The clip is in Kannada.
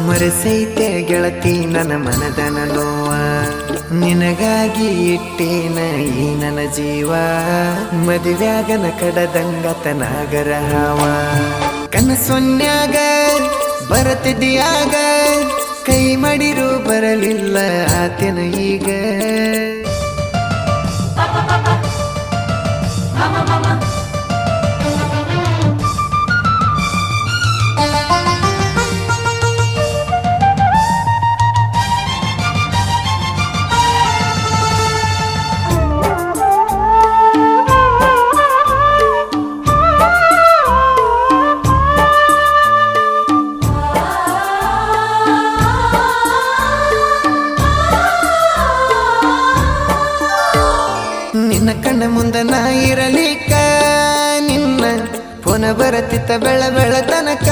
ಮರೆಸೈತೆ ಗೆಳತಿ ನನ್ನ ಮನದನ ನೋವ ನಿನಗಾಗಿ ಇಟ್ಟೇನ ಈ ನನ್ನ ಜೀವ ಮದುವ್ಯಾಗನ ಕಡದಂಗತನಾಗರ ಹಾವ ಕನಸೊನ್ಯಾಗ ಬರತಿದ್ಯಾಗ ಕೈ ಮಾಡಿರು ಬರಲಿಲ್ಲ ಆತನ ಈಗ ನಿನ್ನ ಕಣ್ಣ ಮುಂದ ನಾ ಇರಲಿಕ್ಕ ನಿನ್ನ ಪುನ ಬರತಿತ್ತ ಬೆಳ ಬೆಳ ತನಕ